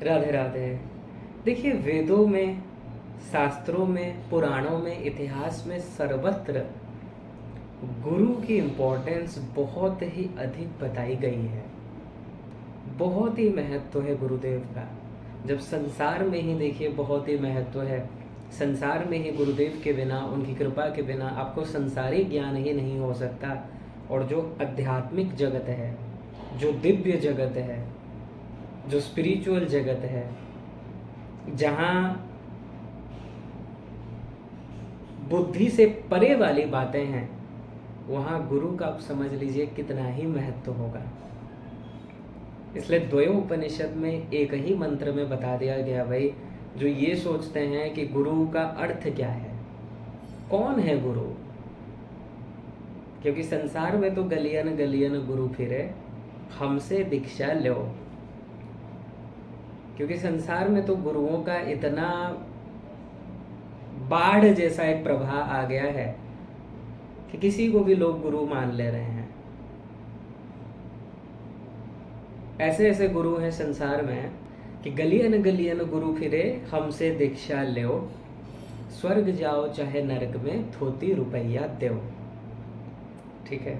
राधे राधे। देखिए, वेदों में, शास्त्रों में, पुराणों में, इतिहास में सर्वत्र गुरु की इम्पोर्टेंस बहुत ही अधिक बताई गई है। बहुत ही महत्व है गुरुदेव का। जब संसार में ही देखिए बहुत ही महत्व है। संसार में ही गुरुदेव के बिना, उनकी कृपा के बिना आपको संसारी ज्ञान ही नहीं हो सकता। और जो आध्यात्मिक जगत है, जो दिव्य जगत है, जो स्पिरिचुअल जगत है, जहाँ बुद्धि से परे वाली बातें हैं, वहाँ गुरु का आप समझ लीजिए कितना ही महत्व होगा। इसलिए द्वयोपनिषद में एक ही मंत्र में बता दिया गया, भाई जो ये सोचते हैं कि गुरु का अर्थ क्या है, कौन है गुरु। क्योंकि संसार में तो गलियन गलियन गुरु फिरे, हमसे दीक्षा लो। क्योंकि संसार में तो गुरुओं का इतना बाढ़ जैसा एक प्रभाव आ गया है कि किसी को भी लोग गुरु मान ले रहे हैं। ऐसे ऐसे गुरु हैं संसार में कि गलियन गलियन गुरु फिरे, हमसे दीक्षा लो, स्वर्ग जाओ चाहे नरक में, धोती रुपया दो। ठीक है।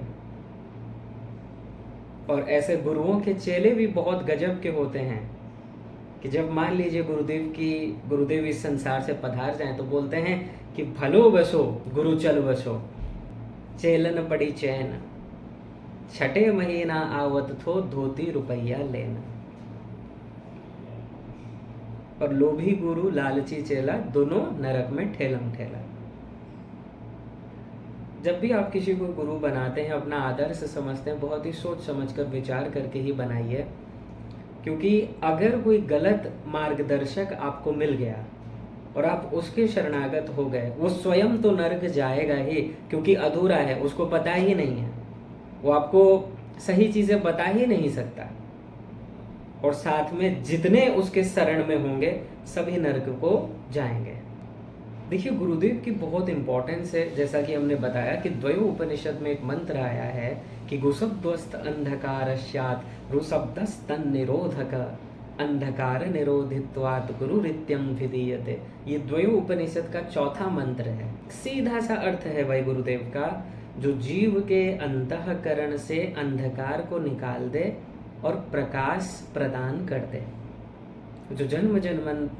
और ऐसे गुरुओं के चेले भी बहुत गजब के होते हैं कि जब मान लीजिए गुरुदेव इस संसार से पधार जाएं तो बोलते हैं कि भलो बसो गुरु चल बसो, चेलन पड़ी चैन, छठे महीना आवत थो, धोती रुपया लेना। और लोभी गुरु लालची चेला, दोनों नरक में ठेलम ठेला। जब भी आप किसी को गुरु बनाते हैं, अपना आदर्श समझते हैं, बहुत ही सोच समझ कर विचार करके ही बनाइए। क्योंकि अगर कोई गलत मार्गदर्शक आपको मिल गया और आप उसके शरणागत हो गए, वो स्वयं तो नरक जाएगा ही, क्योंकि अधूरा है, उसको पता ही नहीं है, वो आपको सही चीजें बता ही नहीं सकता। और साथ में जितने उसके शरण में होंगे सभी नरक को जाएंगे। देखिए, गुरुदेव की बहुत इंपॉर्टेंस है। जैसा कि हमने बताया कि द्वयोपनिषद में एक मंत्र आया है कि गुसब्ध्वस्त अंधकारस्यात् रुसब्धस्तन निरोधक अंधकार निरोधित्वात् गुरुरित्यं विधीयते। ये द्वयोपनिषद का चौथा मंत्र है। सीधा सा अर्थ है भाई गुरुदेव का, जो जीव के अंतःकरण से अंधकार को निकाल दे और प्रकाश प्रदान कर दे। जो जन्म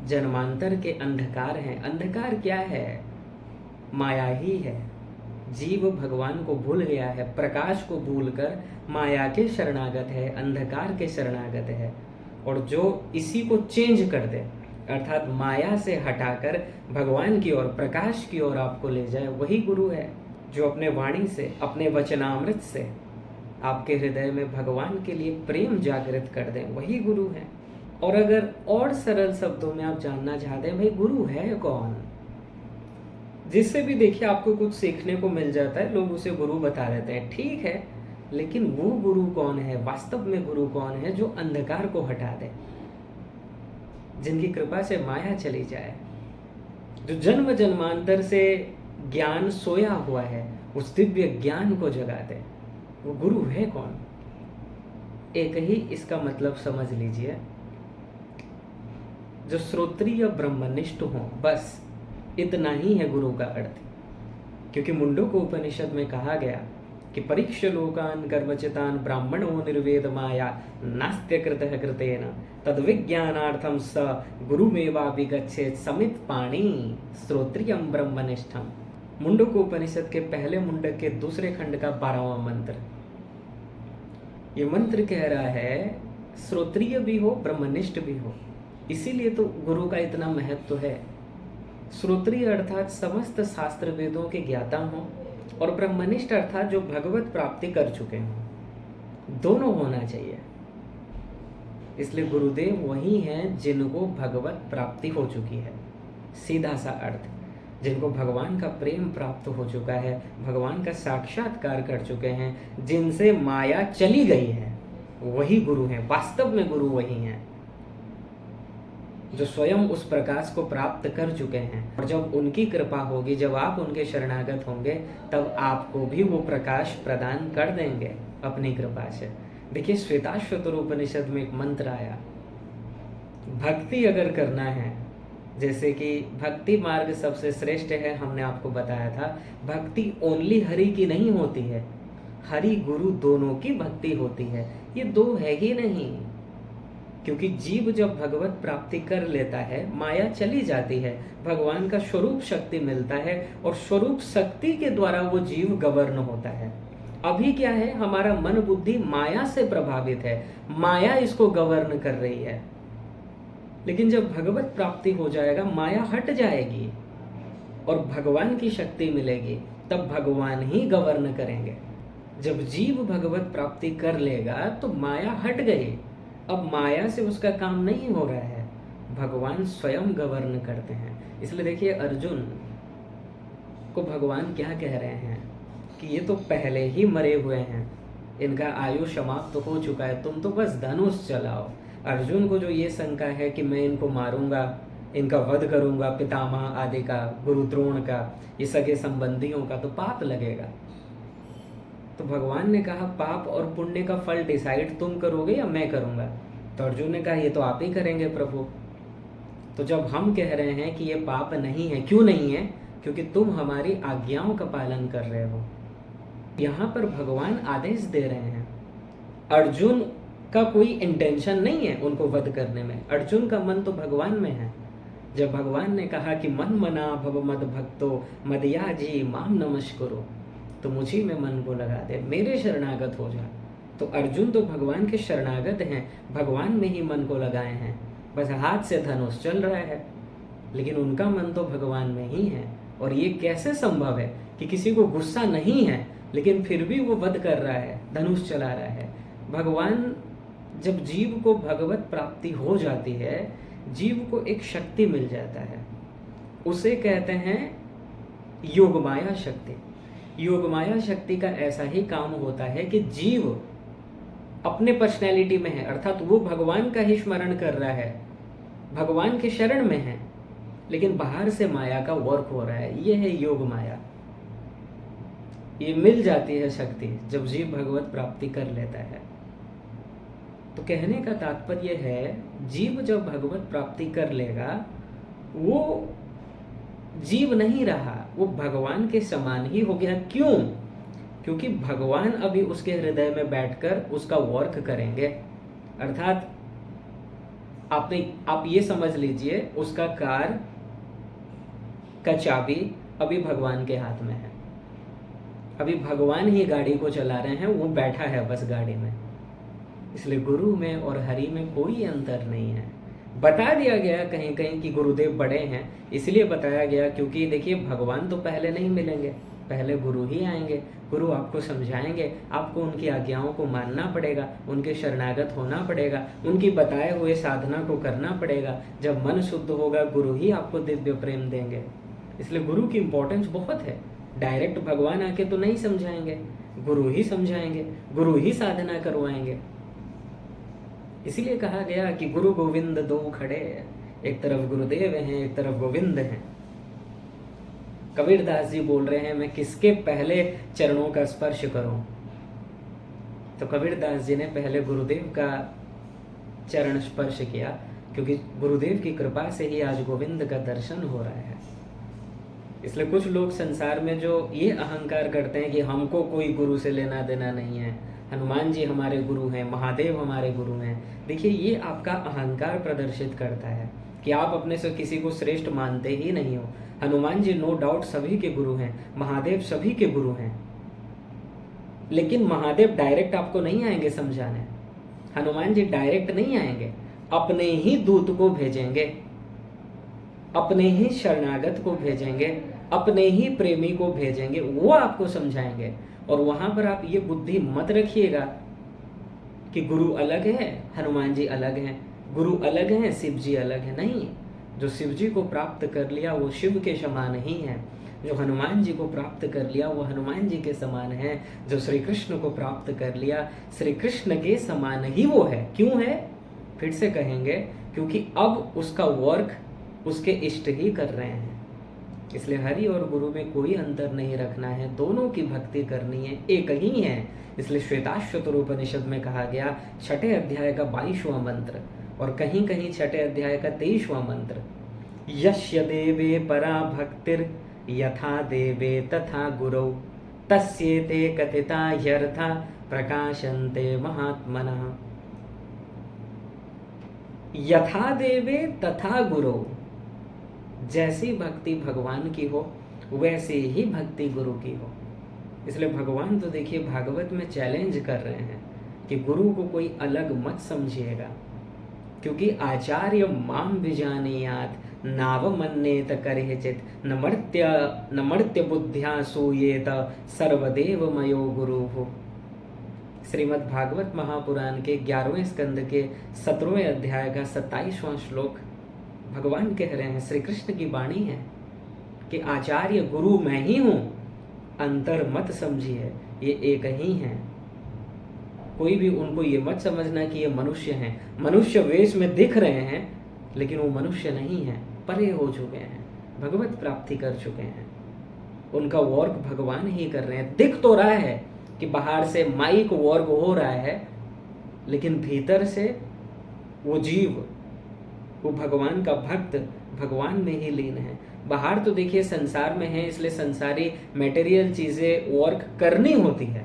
जन्मांतर के अंधकार हैं, अंधकार क्या है? माया ही है। जीव भगवान को भूल गया है, प्रकाश को भूलकर माया के शरणागत है, अंधकार के शरणागत है। और जो इसी को चेंज कर दे, अर्थात माया से हटाकर भगवान की ओर, प्रकाश की ओर आपको ले जाए, वही गुरु है। जो अपने वाणी से, अपने वचनामृत से आपके हृदय में भगवान के लिए प्रेम जागृत कर दें, वही गुरु है। और अगर और सरल शब्दों में आप जानना चाहते हैं भाई गुरु है कौन, जिससे भी देखिए आपको कुछ सीखने को मिल जाता है, लोग उसे गुरु बता देते हैं, ठीक है, लेकिन वो गुरु कौन है, वास्तव में गुरु कौन है? जो अंधकार को हटा दे, जिनकी कृपा से माया चली जाए, जो जन्म जन्मांतर से ज्ञान सोया हुआ है, उस दिव्य ज्ञान को जगा दे, वो गुरु है कौन? एक ही इसका मतलब समझ लीजिए, जो श्रोत्रिय ब्रह्मनिष्ठ हो, बस इतना ही है गुरु का अर्थ। क्योंकि मुंडको उपनिषद में कहा गया कि परीक्ष लोकान कर्मचितान ब्राह्मणो निर्वेद माया नास्त्य कृतः कृतेन तद विज्ञानार्थम स गुरुमेवा विगच्छेत समित पाणी श्रोत्रियम ब्रह्मनिष्ठम। मुंडको उपनिषद के पहले मुंडक के दूसरे खंड का 12वां मंत्र। ये मंत्र कह रहा है श्रोत्रिय भी हो, ब्रह्मनिष्ठ भी हो। इसीलिए तो गुरु का इतना महत्व है। श्रोत्रिय अर्थात समस्त शास्त्र वेदों के ज्ञाता हों, और ब्रह्मनिष्ठ अर्थात जो भगवत प्राप्ति कर चुके हों। दोनों होना चाहिए। इसलिए गुरुदेव वही हैं जिनको भगवत प्राप्ति हो चुकी है। सीधा सा अर्थ, जिनको भगवान का प्रेम प्राप्त हो चुका है, भगवान का साक्षात्कार कर चुके हैं, जिनसे माया चली गई है, वही गुरु हैं। वास्तव में गुरु वही हैं जो स्वयं उस प्रकाश को प्राप्त कर चुके हैं। और जब उनकी कृपा होगी, जब आप उनके शरणागत होंगे, तब आपको भी वो प्रकाश प्रदान कर देंगे अपनी कृपा से। देखिए, श्वेताश्वतर उपनिषद में एक मंत्र आया, भक्ति अगर करना है, जैसे कि भक्ति मार्ग सबसे श्रेष्ठ है, हमने आपको बताया था। भक्ति ओनली हरि की नहीं होती है, हरि गुरु दोनों की भक्ति होती है। ये दो है ही नहीं, क्योंकि जीव जब भगवत प्राप्ति कर लेता है, माया चली जाती है, भगवान का स्वरूप शक्ति मिलता है, और स्वरूप शक्ति के द्वारा वो जीव गवर्न होता है। अभी क्या है, हमारा मन बुद्धि माया से प्रभावित है, माया इसको गवर्न कर रही है। लेकिन जब भगवत प्राप्ति हो जाएगा, माया हट जाएगी और भगवान की शक्ति मिलेगी, तब भगवान ही गवर्न करेंगे। जब जीव भगवत प्राप्ति कर लेगा तो माया हट गई, अब माया से उसका काम नहीं हो रहा है, भगवान स्वयं गवर्न करते हैं। इसलिए देखिए, अर्जुन को भगवान क्या कह रहे हैं कि ये तो पहले ही मरे हुए हैं, इनका आयु समाप्त तो हो चुका है, तुम तो बस धनुष चलाओ। अर्जुन को जो ये शंका है कि मैं इनको मारूंगा, इनका वध करूंगा, पितामह आदि का, गुरु द्रोण का, ये सगे संबंधियों का, तो पाप लगेगा। तो भगवान ने कहा पाप और पुण्य का फल डिसाइड तुम करोगे या मैं करूंगा? तो अर्जुन ने कहा ये तो आप ही करेंगे प्रभु। तो जब हम कह रहे हैं कि ये पाप नहीं है, क्यों नहीं है? क्योंकि तुम हमारी आज्ञाओं का पालन कर रहे हो। यहाँ पर भगवान आदेश दे रहे हैं। अर्जुन का कोई इंटेंशन नहीं है उनको वध करने में, अर्जुन का मन तो भगवान में है। जब भगवान ने कहा कि मन मना भव मद भक्तो मदयाजी माम नमस्कुरु, तो मुझी में मन को लगा दे, मेरे शरणागत हो जा। तो अर्जुन तो भगवान के शरणागत हैं, भगवान में ही मन को लगाए हैं, बस हाथ से धनुष चल रहा है, लेकिन उनका मन तो भगवान में ही है। और ये कैसे संभव है कि किसी को गुस्सा नहीं है लेकिन फिर भी वो वध कर रहा है, धनुष चला रहा है? भगवान, जब जीव को भगवत प्राप्ति हो जाती है, जीव को एक शक्ति मिल जाता है, उसे कहते हैं योगमाया शक्ति। योगमाया शक्ति का ऐसा ही काम होता है कि जीव अपने पर्सनैलिटी में है, अर्थात वो भगवान का ही स्मरण कर रहा है, भगवान के शरण में है, लेकिन बाहर से माया का वर्क हो रहा है। ये है योग माया। ये मिल जाती है शक्ति जब जीव भगवत प्राप्ति कर लेता है। तो कहने का तात्पर्य है, जीव जब भगवत प्राप्ति कर लेगा, वो जीव नहीं रहा, वो भगवान के समान ही हो गया। क्यों? क्योंकि भगवान अभी उसके हृदय में बैठकर उसका वर्क करेंगे। अर्थात आप ये समझ लीजिए, उसका कार का चाबी अभी भगवान के हाथ में है, अभी भगवान ही गाड़ी को चला रहे हैं, वो बैठा है बस गाड़ी में। इसलिए गुरु में और हरि में कोई अंतर नहीं है। बता दिया गया कहीं कहीं कि गुरुदेव बड़े हैं, इसलिए बताया गया क्योंकि देखिए, भगवान तो पहले नहीं मिलेंगे, पहले गुरु ही आएंगे। गुरु आपको समझाएंगे, आपको उनकी आज्ञाओं को मानना पड़ेगा, उनके शरणागत होना पड़ेगा, उनकी बताए हुए साधना को करना पड़ेगा। जब मन शुद्ध होगा, गुरु ही आपको दिव्य प्रेम देंगे। इसलिए गुरु की इम्पोर्टेंस बहुत है। डायरेक्ट भगवान आके तो नहीं समझाएंगे, गुरु ही समझाएंगे, गुरु ही साधना करवाएंगे। इसीलिए कहा गया कि गुरु गोविंद दो खड़े, एक तरफ गुरुदेव हैं, एक तरफ गोविंद हैं। कबीरदास जी बोल रहे हैं, मैं किसके पहले चरणों का स्पर्श करूं? तो कबीरदास जी ने पहले गुरुदेव का चरण स्पर्श किया, क्योंकि गुरुदेव की कृपा से ही आज गोविंद का दर्शन हो रहा है। इसलिए कुछ लोग संसार में जो ये अहंकार करते हैं कि हमको कोई गुरु से लेना देना नहीं है, हनुमान जी हमारे गुरु हैं, महादेव हमारे गुरु हैं, देखिए ये आपका अहंकार प्रदर्शित करता है कि आप अपने से किसी को श्रेष्ठ मानते ही नहीं हो। हनुमान जी नो डाउट सभी के गुरु हैं, महादेव सभी के गुरु हैं, लेकिन महादेव डायरेक्ट आपको नहीं आएंगे समझाने, हनुमान जी डायरेक्ट नहीं आएंगे, अपने ही दूत को भेजेंगे, अपने ही शरणागत को भेजेंगे, अपने ही प्रेमी को भेजेंगे, वो आपको समझाएंगे। और वहां पर आप ये बुद्धि मत रखिएगा कि गुरु अलग है, हनुमान जी अलग हैं, गुरु अलग हैं, शिव जी अलग है। नहीं, जो शिव जी को प्राप्त कर लिया वो शिव के समान ही है, जो हनुमान जी को प्राप्त कर लिया वो हनुमान जी के समान है, जो श्री कृष्ण को प्राप्त कर लिया श्री कृष्ण के समान ही वो है। क्यों है? फिर से कहेंगे, क्योंकि अब उसका वर्क उसके इष्ट ही कर रहे हैं। इसलिए हरि और गुरु में कोई अंतर नहीं रखना है, दोनों की भक्ति करनी है, एक ही है। इसलिए श्वेताश्वतर उपनिषद में कहा गया, 6ठे अध्याय का 22वां मंत्र, और कहीं कहीं छठे अध्याय का 23वां मंत्र, यस्य देवे परा भक्तिर यथा देवे तथा गुरौ तस्येते कथिता ह्यर्था प्रकाशन्ते महात्मनः। यथा देवे तथा गुरु, जैसी भक्ति भगवान की हो वैसे ही भक्ति गुरु की हो। इसलिए भगवान तो देखिए भागवत में चैलेंज कर रहे हैं कि गुरु को कोई अलग मत समझिएगा, क्योंकि आचार्य माम विजानीयात नावमन्येत करेचित नमर्त्य बुद्ध्या सूयेत सर्वदेव मयो गुरु हो। श्रीमद् भागवत महापुराण के 11वें स्कंद के 17वें अध्याय का 27वां श्लोक भगवान कह रहे हैं, श्री कृष्ण की वाणी है कि आचार्य गुरु मैं ही हूं, अंतर मत समझिए, ये एक ही हैं। कोई भी उनको ये मत समझना कि ये मनुष्य हैं, मनुष्य वेश में दिख रहे हैं लेकिन वो मनुष्य नहीं है, परे हो चुके हैं, भगवत प्राप्ति कर चुके हैं। उनका वर्क भगवान ही कर रहे हैं। दिख तो रहा है कि बाहर से माइक वर्क हो रहा है, लेकिन भीतर से वो जीव, वो भगवान का भक्त भगवान में ही लीन है। बाहर तो देखिए संसार में है, इसलिए संसारी मटेरियल चीजें वर्क करनी होती है,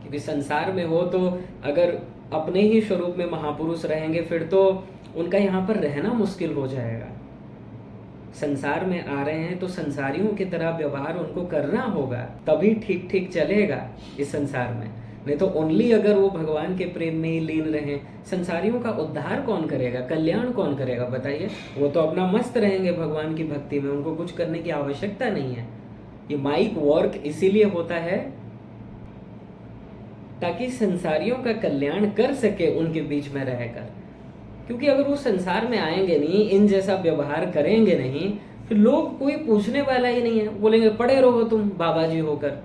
क्योंकि संसार में हो तो अगर अपने ही स्वरूप में महापुरुष रहेंगे फिर तो उनका यहाँ पर रहना मुश्किल हो जाएगा। संसार में आ रहे हैं तो संसारियों की तरह व्यवहार उनको करना होगा, तभी ठीक ठीक चलेगा इस संसार में। नहीं तो ओनली अगर वो भगवान के प्रेम में ही लीन रहे, संसारियों का उद्धार कौन करेगा, कल्याण कौन करेगा बताइए। वो तो अपना मस्त रहेंगे भगवान की भक्ति में, उनको कुछ करने की आवश्यकता नहीं है। ये माइक वर्क इसीलिए होता है ताकि संसारियों का कल्याण कर सके उनके बीच में रहकर, क्योंकि अगर वो संसार में आएंगे नहीं, इन जैसा व्यवहार करेंगे नहीं, फिर लोग कोई पूछने वाला ही नहीं है, बोलेंगे पड़े रहो तुम बाबा जी होकर।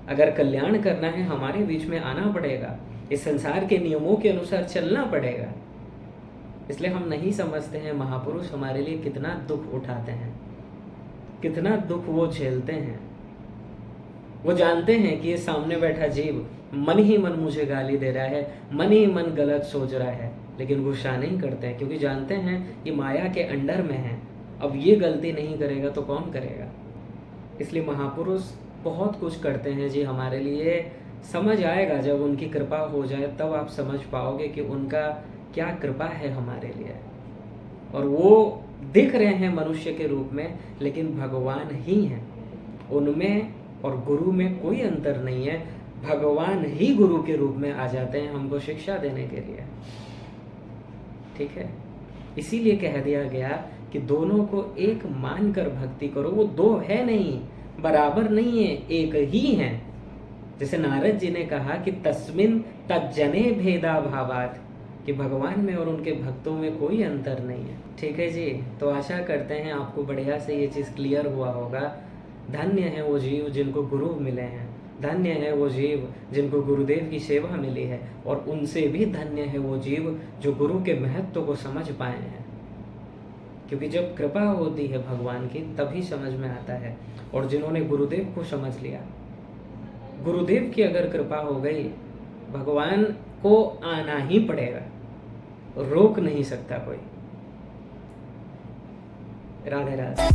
अगर कल्याण करना है हमारे बीच में आना पड़ेगा, इस संसार के नियमों के अनुसार चलना पड़ेगा। इसलिए हम नहीं समझते हैं महापुरुष हमारे लिए कितना दुख उठाते हैं, कितना दुख वो झेलते हैं। वो जानते हैं कि ये सामने बैठा जीव मन ही मन मुझे गाली दे रहा है, मन ही मन गलत सोच रहा है, लेकिन गुस्सा नहीं करते हैं, क्योंकि जानते हैं कि माया के अंडर में है। अब ये गलती नहीं करेगा तो कौन करेगा। इसलिए महापुरुष बहुत कुछ करते हैं जी हमारे लिए। समझ आएगा जब उनकी कृपा हो जाए, तब आप समझ पाओगे कि उनका क्या कृपा है हमारे लिए। और वो दिख रहे हैं मनुष्य के रूप में, लेकिन भगवान ही हैं। उनमें और गुरु में कोई अंतर नहीं है, भगवान ही गुरु के रूप में आ जाते हैं हमको शिक्षा देने के लिए। ठीक है, इसीलिए कह दिया गया कि दोनों को एक मानकर भक्ति करो। वो दो है नहीं, बराबर नहीं है, एक ही है। जैसे नारद जी ने कहा कि तस्मिन तज्जने भेदा भावात, कि भगवान में और उनके भक्तों में कोई अंतर नहीं है। ठीक है जी, तो आशा करते हैं आपको बढ़िया से ये चीज़ क्लियर हुआ होगा। धन्य है वो जीव जिनको गुरु मिले हैं, धन्य है वो जीव जिनको गुरुदेव की सेवा मिली है, और उनसे भी धन्य है वो जीव जो गुरु के महत्व को समझ पाए हैं। क्योंकि जब कृपा होती है भगवान की तभी समझ में आता है। और जिन्होंने गुरुदेव को समझ लिया, गुरुदेव की अगर कृपा हो गई, भगवान को आना ही पड़ेगा, रोक नहीं सकता कोई। राधे राधे।